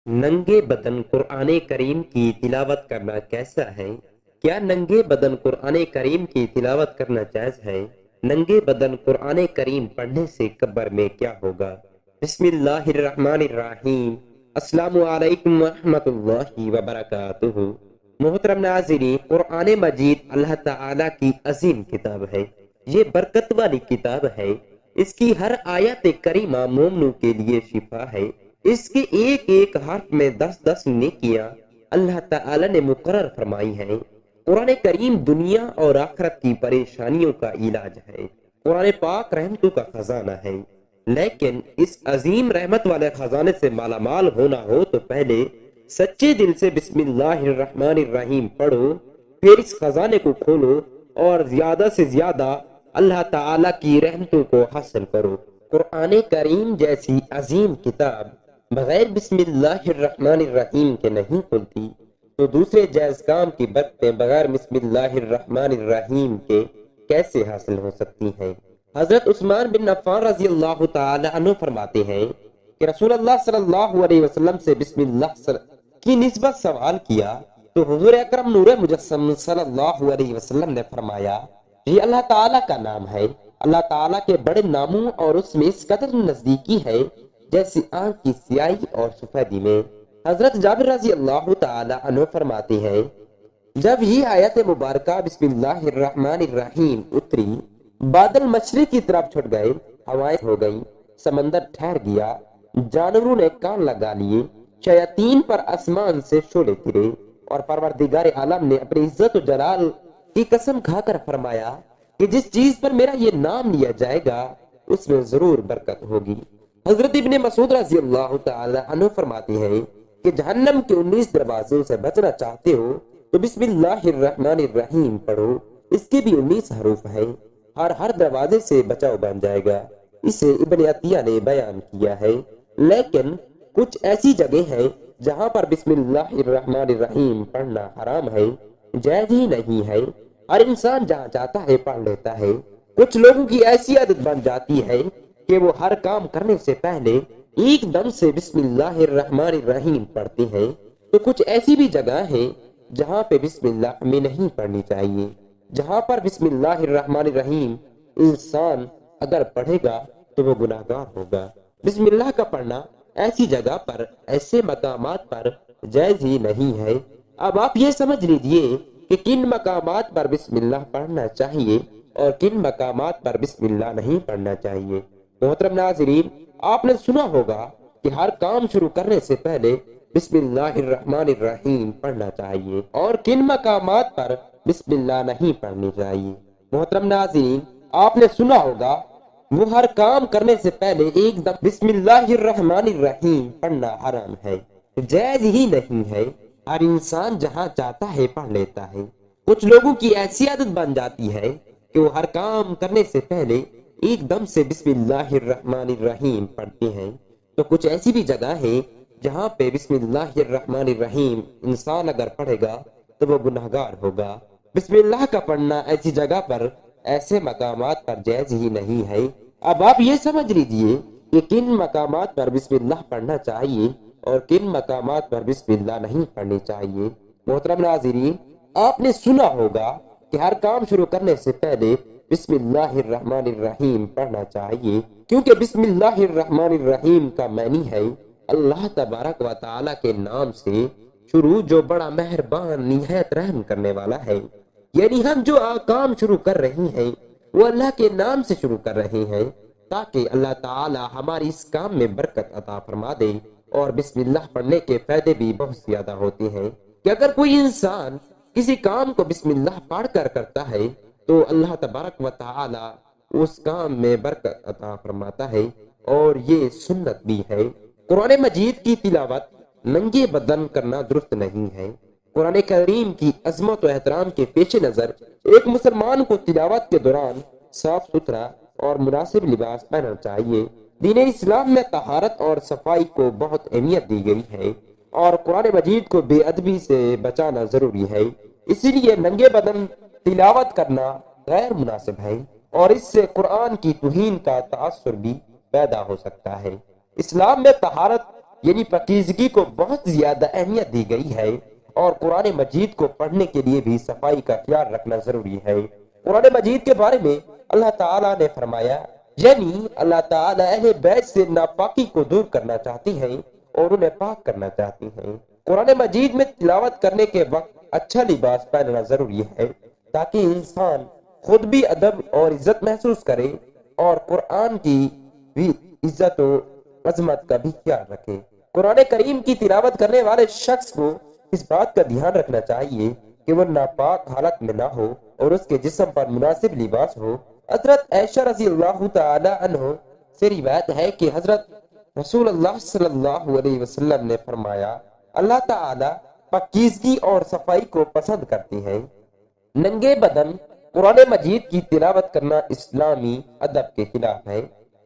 ننگے بدن قرآن کریم کی تلاوت کرنا کیسا ہے؟ کیا ننگے بدن قرآن کریم کی تلاوت کرنا جائز ہے؟ ننگے بدن قرآن کریم پڑھنے سے قبر میں کیا ہوگا؟ بسم اللہ الرحمن الرحیم۔ السلام علیکم ورحمۃ اللہ وبرکاتہ۔ محترم ناظرین، قرآن مجید اللہ تعالی کی عظیم کتاب ہے۔ یہ برکت والی کتاب ہے۔ اس کی ہر آیت کریمہ مومنوں کے لیے شفا ہے۔ اس کے ایک ایک حرف میں 10 نیکیاں اللہ تعالی نے مقرر فرمائی ہیں۔ قرآن کریم دنیا اور آخرت کی پریشانیوں کا علاج ہے۔ قرآن پاک رحمتوں کا خزانہ ہے۔ لیکن اس عظیم رحمت والے خزانے سے مالا مال ہونا ہو تو پہلے سچے دل سے بسم اللہ الرحمن الرحیم پڑھو، پھر اس خزانے کو کھولو اور زیادہ سے زیادہ اللہ تعالی کی رحمتوں کو حاصل کرو۔ قرآن کریم جیسی عظیم کتاب بغیر بسم اللہ الرحمن الرحیم کے نہیں کھلتی، تو دوسرے جائز کام کی برکتیں بغیر بسم اللہ الرحمن الرحیم کے کیسے حاصل ہو سکتی ہیں؟ حضرت عثمان بن عفان رضی اللہ تعالی عنہ فرماتے ہیں کہ رسول اللہ صلی اللہ علیہ وسلم سے بسم اللہ کی نسبت سوال کیا تو حضور اکرم نور مجسم صلی اللہ علیہ وسلم نے فرمایا، یہ اللہ تعالیٰ کا نام ہے۔ اللہ تعالیٰ کے بڑے ناموں اور اس میں اس قدر نزدیکی ہے جیسی آنکھ کی سیاہی اور سفیدی میں۔ حضرت جابر رضی اللہ تعالی عنہ فرماتے ہیں، جب یہ آیت مبارکہ بسم اللہ الرحمن الرحیم اتری، بادل مشرق کی طرف چھٹ گئے، ہوائیں ہو گئی، سمندر ٹھہر گیا، جانوروں نے کان لگا لیے، شیاطین پر آسمان سے شعلے گرے، اور پروردگار عالم نے اپنی عزت و جلال کی قسم کھا کر فرمایا کہ جس چیز پر میرا یہ نام لیا جائے گا اس میں ضرور برکت ہوگی۔ حضرت ابن مسعود رضی اللہ تعالی عنہ فرماتے ہیں کہ جہنم کے 19 دروازوں سے بچنا چاہتے ہو تو بسم اللہ الرحمن الرحیم پڑھو۔ اس کے بھی 19 حروف ہیں، ہر دروازے سے بچاؤ بن جائے گا۔ اسے ابن عطیہ نے بیان کیا ہے۔ لیکن کچھ ایسی جگہ ہیں جہاں پر بسم اللہ الرحمن الرحیم پڑھنا حرام ہے، جائز ہی نہیں ہے۔ ہر انسان جہاں چاہتا ہے پڑھ لیتا ہے۔ کچھ لوگوں کی ایسی عادت بن جاتی ہے کہ وہ ہر کام کرنے سے پہلے ایک دم سے بسم اللہ الرحمن الرحیم پڑھتے ہیں، تو کچھ ایسی بھی جگہ ہیں جہاں پہ بسم اللہ ہمیں نہیں پڑھنی چاہیے۔ جہاں پر بسم اللہ الرحمن الرحیم انسان اگر پڑھے گا تو وہ گناہگار ہوگا۔ بسم اللہ کا پڑھنا ایسی جگہ پر، ایسے مقامات پر جائز ہی نہیں ہے۔ اب آپ یہ سمجھ لیجئے کہ کن مقامات پر بسم اللہ پڑھنا چاہیے اور کن مقامات پر بسم اللہ نہیں پڑھنا چاہیے۔ محترم ناظرین، آپ نے سنا ہوگا کہ ہر کام شروع کرنے سے پہلے بسم اللہ الرحمن الرحیم پڑھنا چاہیے، اور کن مقامات پر بسم اللہ نہیں پڑھنی چاہیے۔ محترم ناظرین، آپ نے سنا ہوگا وہ ہر کام کرنے سے پہلے ایک دم بسم اللہ الرحمن الرحیم پڑھنا حرام ہے، جائز ہی نہیں ہے۔ ہر انسان جہاں چاہتا ہے پڑھ لیتا ہے۔ کچھ لوگوں کی ایسی عادت بن جاتی ہے کہ وہ ہر کام کرنے سے پہلے ایک دم سے بسم اللہ الرحمن الرحیم پڑھتے ہیں، تو کچھ ایسی بھی جگہ ہے جہاں پہ بسم اللہ الرحمن الرحیم انسان اگر پڑھے گا تو وہ گناہگار ہوگا۔ بسم اللہ کا پڑھنا ایسی جگہ پر، ایسے مقامات پر جائز ہی نہیں ہے۔ اب آپ یہ سمجھ لیجئے کہ کن مقامات پر بسم اللہ پڑھنا چاہیے اور کن مقامات پر بسم اللہ نہیں پڑھنی چاہیے۔ محترم ناظرین، آپ نے سنا ہوگا کہ ہر کام شروع کرنے سے پہلے بسم اللہ الرحمن الرحیم پڑھنا چاہیے، کیونکہ بسم اللہ الرحمن الرحیم کا معنی ہے اللہ تبارک و تعالی کے نام سے شروع جو بڑا مہربان نہایت رحم کرنے والا ہے۔ یعنی ہم جو کام شروع کر رہے ہیں وہ اللہ کے نام سے شروع کر رہے ہیں، تاکہ اللہ تعالی ہماری اس کام میں برکت عطا فرما دے۔ اور بسم اللہ پڑھنے کے فائدے بھی بہت زیادہ ہوتے ہیں کہ اگر کوئی انسان کسی کام کو بسم اللہ پڑھ کر کرتا ہے تو اللہ تبارک و تعالی اس کام میں برکت عطا فرماتا ہے، اور یہ سنت بھی ہے۔ قرآن مجید کی تلاوت ننگے بدن کرنا درست نہیں ہے۔ قرآن کریم کی عظمت و احترام کے پیش نظر ایک مسلمان کو تلاوت کے دوران صاف ستھرا اور مناسب لباس پہننا چاہیے۔ دین اسلام میں طہارت اور صفائی کو بہت اہمیت دی گئی ہے، اور قرآن مجید کو بے ادبی سے بچانا ضروری ہے۔ اسی لیے ننگے بدن تلاوت کرنا غیر مناسب ہے، اور اس سے قرآن کی توہین کا تاثر بھی پیدا ہو سکتا ہے۔ اسلام میں طہارت یعنی پاکیزگی کو بہت زیادہ اہمیت دی گئی ہے، اور قرآن مجید کو پڑھنے کے لیے بھی صفائی کا خیال رکھنا ضروری ہے۔ قرآن مجید کے بارے میں اللہ تعالیٰ نے فرمایا، یعنی اللہ تعالیٰ اہل بیت سے ناپاکی کو دور کرنا چاہتی ہیں اور انہیں پاک کرنا چاہتی ہیں۔ قرآن مجید میں تلاوت کرنے کے وقت اچھا لباس پہننا ضروری ہے تاکہ انسان خود بھی ادب اور عزت محسوس کرے اور قرآن کی بھی عزت و عظمت کا بھی خیال رکھے۔ قرآن کریم کی تلاوت کرنے والے شخص کو اس بات کا دھیان رکھنا چاہیے کہ وہ ناپاک حالت میں نہ ہو اور اس کے جسم پر مناسب لباس ہو۔ حضرت عائشہ رضی اللہ تعالی عنہ سے روایت ہے کہ حضرت رسول اللہ صلی اللہ علیہ وسلم نے فرمایا، اللہ تعالی پاکیزگی اور صفائی کو پسند کرتی ہیں۔ ننگے بدن قرآن مجید کی تلاوت کرنا اسلامی ادب کے خلاف ہے،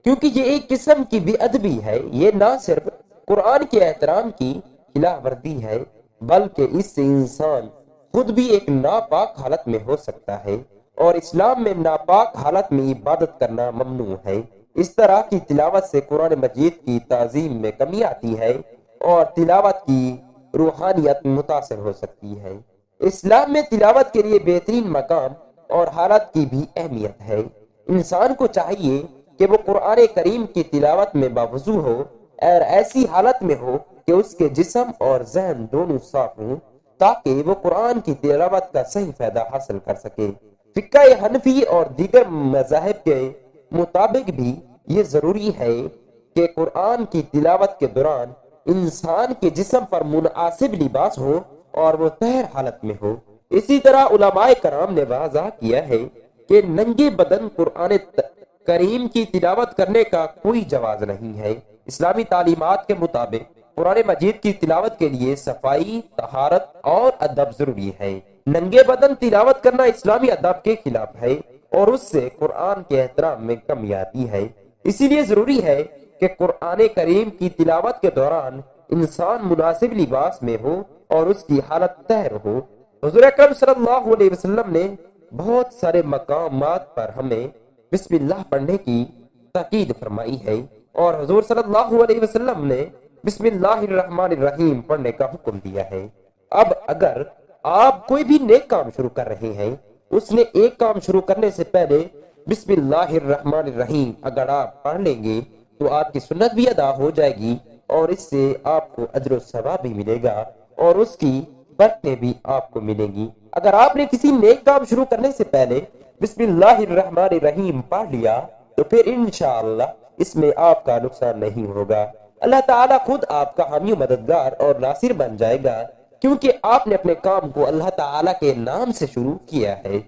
کیونکہ یہ ایک قسم کی بے ادبی ہے۔ یہ نہ صرف قرآن کے احترام کی خلاف ورزی ہے بلکہ اس سے انسان خود بھی ایک ناپاک حالت میں ہو سکتا ہے، اور اسلام میں ناپاک حالت میں عبادت کرنا ممنوع ہے۔ اس طرح کی تلاوت سے قرآن مجید کی تعظیم میں کمی آتی ہے اور تلاوت کی روحانیت متاثر ہو سکتی ہے۔ اسلام میں تلاوت کے لیے بہترین مقام اور حالت کی بھی اہمیت ہے۔ انسان کو چاہیے کہ وہ قرآن کریم کی تلاوت میں باوضو ہو اور ایسی حالت میں ہو کہ اس کے جسم اور ذہن دونوں صاف ہوں تاکہ وہ قرآن کی تلاوت کا صحیح فائدہ حاصل کر سکے۔ فقہ حنفی اور دیگر مذاہب کے مطابق بھی یہ ضروری ہے کہ قرآن کی تلاوت کے دوران انسان کے جسم پر مناسب لباس ہو اور وہ طاہر حالت میں ہو۔ اسی طرح علماء کرام نے واضح کیا ہے کہ ننگے بدن قرآن کریم کی تلاوت کرنے کا کوئی جواز نہیں ہے۔ اسلامی تعلیمات کے مطابق قرآن مجید کی تلاوت کے لیے صفائی، طہارت اور ادب ضروری ہے۔ ننگے بدن تلاوت کرنا اسلامی ادب کے خلاف ہے اور اس سے قرآن کے احترام میں کمی آتی ہے۔ اسی لیے ضروری ہے کہ قرآن کریم کی تلاوت کے دوران انسان مناسب لباس میں ہو اور اس کی حالت طاہر ہو۔ حضور اکرم صلی اللہ علیہ وسلم نے بہت سارے مقامات پر ہمیں بسم اللہ پڑھنے کی تاکید فرمائی ہے، اور حضور صلی اللہ علیہ وسلم نے بسم اللہ الرحمن الرحیم پڑھنے کا حکم دیا ہے۔ اب اگر آپ کوئی بھی نیک کام شروع کر رہے ہیں، اس نے ایک کام شروع کرنے سے پہلے بسم اللہ الرحمن الرحیم اگر آپ پڑھ لیں گے تو آپ کی سنت بھی ادا ہو جائے گی اور اس سے آپ کو اجر و ثواب بھی ملے گا اور اس کی برکتیں بھی آپ کو ملیں گی۔ اگر آپ نے کسی نیک کام شروع کرنے سے پہلے بسم اللہ الرحمن الرحیم پڑھ لیا تو پھر انشاءاللہ اس میں آپ کا نقصان نہیں ہوگا۔ اللہ تعالیٰ خود آپ کا حامی مددگار اور ناصر بن جائے گا، کیونکہ آپ نے اپنے کام کو اللہ تعالیٰ کے نام سے شروع کیا ہے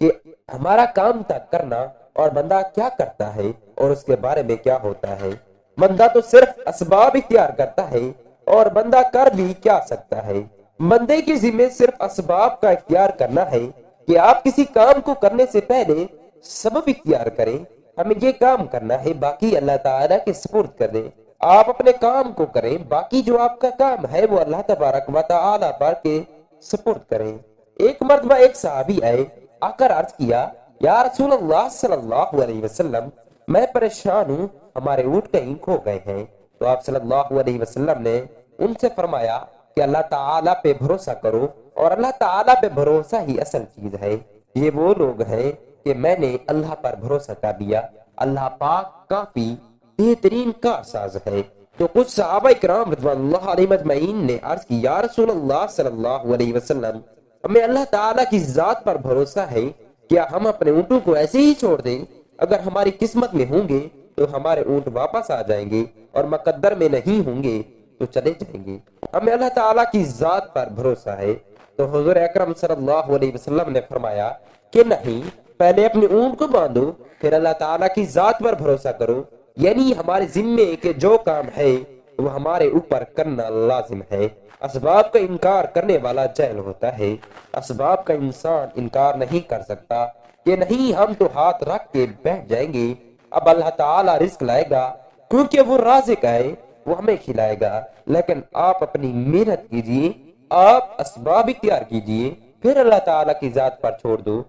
کہ ہمارا کام تک کرنا اور بندہ کیا کرتا ہے اور اس کے بارے میں کیا ہوتا ہے۔ بندہ تو صرف اسباب اختیار کرتا ہے اور بندہ کر بھی کیا سکتا ہے۔ بندے کے ذمہ صرف اسباب کا اختیار کرنا ہے کہ آپ کسی کام کو کرنے سے پہلے سبب اختیار کریں، ہمیں یہ کام کرنا ہے، باقی اللہ تعالیٰ کے سپرد کر دیں۔ آپ اپنے کام کو کریں، باقی جو آپ کا کام ہے وہ اللہ تبارک و تعالیٰ پر کے سپرد کریں۔ ایک مرتبہ ایک صحابی آئے، آ کر عرض کیا، یا رسول اللہ صلی اللہ علیہ وسلم، میں پریشان ہوں، ہمارے اونٹ کہیں کھو گئے ہیں۔ تو آپ صلی اللہ علیہ وسلم نے ان سے فرمایا کہ اللہ تعالیٰ پہ بھروسہ کرو، اور اللہ تعالیٰ پہ بھروسہ ہی اصل چیز ہے۔ یہ وہ لوگ ہیں کہ میں نے اللہ پر بھروسہ کر دیا، اللہ پاک کافی بہترین کارساز ہے۔ تو کچھ صحابہ کرام رضوان اللہ علیہم اجمعین نے عرض کی، یا رسول اللہ صلی اللہ علیہ وسلم، ہمیں اللہ تعالیٰ کی ذات پر بھروسہ ہے، کیا ہم اپنے اونٹوں کو ایسے ہی چھوڑ دیں؟ اگر ہماری قسمت میں ہوں گے تو ہمارے اونٹ واپس آ جائیں گے، اور مقدر میں نہیں ہوں گے تو چلے جائیں گے۔ ہمیں اللہ تعالیٰ کی ذات پر بھروسہ ہے۔ تو حضور اکرم صلی اللہ علیہ وسلم نے فرمایا کہ نہیں، پہلے اپنے اونٹ کو باندھو، پھر اللہ تعالیٰ کی ذات پر بھروسہ کرو۔ یعنی ہمارے ذمے کے جو کام ہے وہ ہمارے اوپر کرنا لازم ہے۔ اسباب کا انکار کرنے والا جاہل ہوتا ہے۔ اسباب کا انسان انکار نہیں کر سکتا کہ نہیں ہم تو ہاتھ رکھ کے بیٹھ جائیں گے، اب اللہ تعالیٰ رزق لائے گا، کیونکہ وہ رازق ہے، وہ ہمیں کھلائے گا۔ لیکن آپ اپنی محنت کیجئے، آپ اسباب اختیار کیجئے، پھر اللہ تعالیٰ کی ذات پر چھوڑ دو۔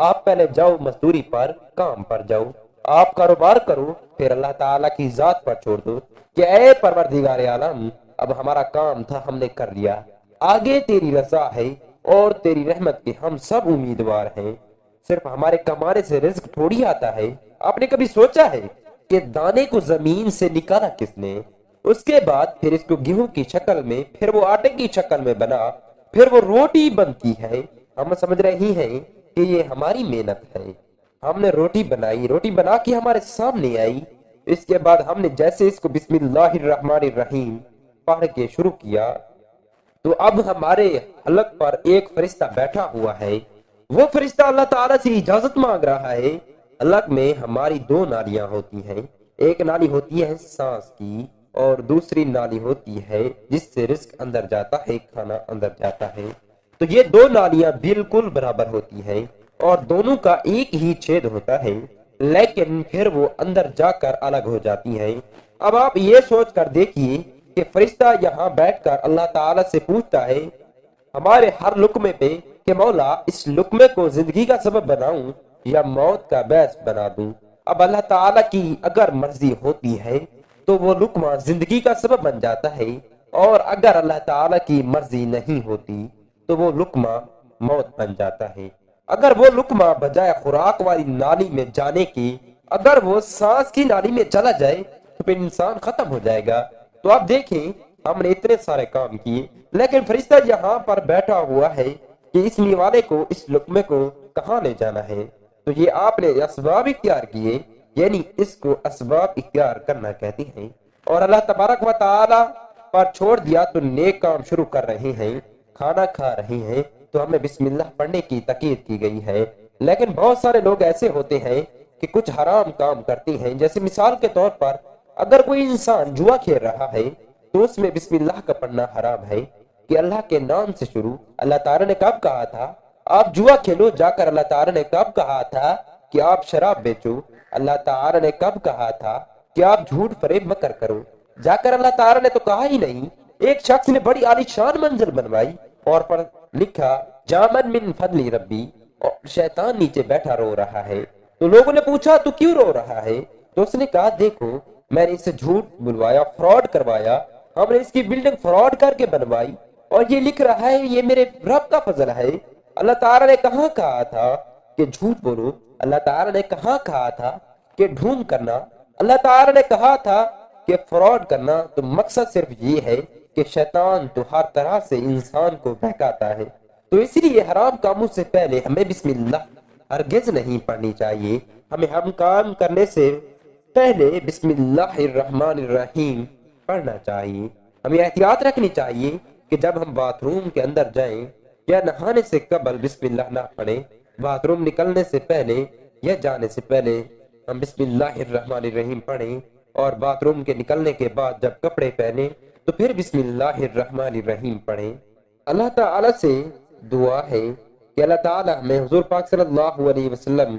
آپ پہلے جاؤ مزدوری پر، کام پر جاؤ، آپ کاروبار کرو، پھر اللہ تعالیٰ کی ذات پر چھوڑ دو کہ اے پروردگار عالم، اب ہمارا کام تھا ہم نے کر لیا، آگے تیری رضا ہے اور تیری رحمت کے ہم سب امیدوار ہیں۔ صرف ہمارے کمانے سے رزق تھوڑی آتا ہے۔ آپ نے کبھی سوچا ہے کہ دانے کو زمین سے نکالا کس نے؟ اس کے بعد پھر اس کو گیہوں کی شکل میں، پھر وہ آٹے کی شکل میں بنا، پھر وہ روٹی بنتی ہے۔ ہم سمجھ رہے ہیں کہ یہ ہماری محنت ہے، ہم نے روٹی بنائی، روٹی بنا کے ہمارے سامنے آئی، اس کے بعد ہم نے جیسے اس کو بسم اللہ الرحمن الرحیم پڑھ کے شروع کیا تو اب ہمارے حلق پر ایک فرشتہ بیٹھا ہوا ہے، وہ فرشتہ اللہ تعالیٰ سے اجازت مانگ رہا ہے۔ حلق میں ہماری دو نالیاں ہوتی ہیں، ایک نالی ہوتی ہے سانس کی اور دوسری نالی ہوتی ہے جس سے رزق اندر جاتا ہے، کھانا اندر جاتا ہے۔ تو یہ دو نالیاں بالکل برابر ہوتی ہیں اور دونوں کا ایک ہی چھید ہوتا ہے، لیکن پھر وہ اندر جا کر الگ ہو جاتی ہیں۔ اب آپ یہ سوچ کر دیکھیے کہ فرشتہ یہاں بیٹھ کر اللہ تعالیٰ سے پوچھتا ہے ہمارے ہر لقمے پہ کہ مولا اس لقمے کو زندگی کا سبب بناؤں یا موت کا باعث بنا دوں۔ اب اللہ تعالیٰ کی اگر مرضی ہوتی ہے تو وہ لقمہ زندگی کا سبب بن جاتا ہے، اور اگر اللہ تعالیٰ کی مرضی نہیں ہوتی تو وہ لقمہ موت بن جاتا ہے۔ اگر وہ لقمہ بجائے خوراک والی نالی میں جانے کی اگر وہ سانس کی نالی میں چلا جائے تو پھر انسان ختم ہو جائے گا۔ تو آپ دیکھیں ہم نے اتنے سارے کام کیے لیکن فرشتہ یہاں پر بیٹھا ہوا ہے کہ اس میوالے کو، اس لقمے کو کہاں لے جانا ہے۔ تو یہ آپ نے اسباب اختیار کیے، یعنی اس کو اسباب اختیار کرنا کہتے ہیں، اور اللہ تبارک و تعالی پر چھوڑ دیا تو نیک کام شروع کر رہے ہیں، کھانا کھا رہے ہیں تو ہمیں بسم اللہ پڑھنے کی تاکید کی گئی ہے۔ لیکن بہت سارے لوگ ایسے ہوتے ہیں کہ کچھ حرام کام کرتے ہیں، جیسے مثال کے طور پر اگر کوئی انسان جوا کھیل رہا ہے تو اس میں بسم اللہ کا پڑھنا حرام ہے کہ اللہ کے نام سے شروع۔ اللہ تعالیٰ نے کب کہا تھا آپ جوا کھیلو؟ جا کر اللہ تعالیٰ نے کب کہا تھا کہ آپ شراب بیچو؟ اللہ تعالیٰ نے کب کہا تھا کہ آپ جھوٹ فریب مکر کرو؟ جا کر اللہ تعالیٰ نے تو کہا ہی نہیں۔ ایک شخص نے بڑی عالی شان منزل بنوائی اور پر لکھا جامن من فضل ربی، اور شیطان نیچے بیٹھا رو رہا ہے۔ تو لوگوں نے پوچھا تو کیوں رو رہا ہے؟ تو اس نے کہا دیکھو میں نے اسے جھوٹ بلوایا، فراڈ کروایا، ہم نے اس کی بلڈنگ فراڈ کر کے بنوائی اور یہ لکھ رہا ہے یہ میرے رب کا فضل ہے۔ اللہ تعالیٰ نے کہاں کہا تھا کہ جھوٹ بولو؟ اللہ تعالیٰ نے کہاں کہا تھا کہ ڈھونگ کرنا؟ اللہ تعالیٰ نے کہا تھا کہ فراڈ کرنا؟ تو مقصد صرف یہ ہے کہ شیطان تو ہر طرح سے انسان کو بہکاتا ہے، تو اس لیے حرام کاموں سے پہلے ہمیں بسم اللہ ہرگز نہیں پڑھنی چاہیے۔ ہمیں ہم کام کرنے سے پہلے بسم اللہ الرحمن الرحیم پڑھنا چاہیے۔ ہمیں احتیاط رکھنی چاہیے کہ جب ہم باتھ روم کے اندر جائیں یا نہانے سے قبل بسم اللہ نہ پڑھیں، باتھ روم نکلنے سے پہلے یا جانے سے پہلے ہم بسم اللہ الرحمن الرحیم پڑھیں، اور باتھ روم کے نکلنے کے بعد جب کپڑے پہنیں تو پھر بسم اللہ الرحمن الرحیم پڑھیں۔ اللہ تعالیٰ سے دعا ہے کہ اللہ تعالیٰ ہمیں حضور پاک صلی اللہ علیہ وسلم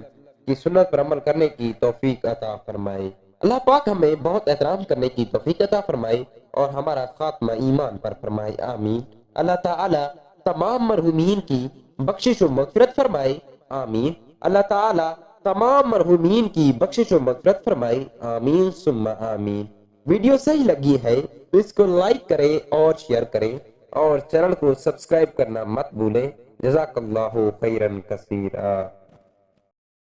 کی سنت پر عمل کرنے کی توفیق عطا فرمائے۔ اللہ پاک ہمیں بہت احترام کرنے کی توفیق عطا فرمائے اور ہمارا خاتمہ ایمان پر فرمائے، آمین۔ اللہ تعالیٰ تمام مرحومین کی بخشش و مغفرت فرمائے، آمین۔ اللہ تعالیٰ تمام مرحومین کی بخشش و مغفرت فرمائے، آمین ثم آمین۔ ویڈیو صحیح لگی ہے تو اس کو لائک کریں اور شیئر کریں اور چینل کو سبسکرائب کرنا مت بھولیں۔ جزاک اللہ خیرا کثیرا۔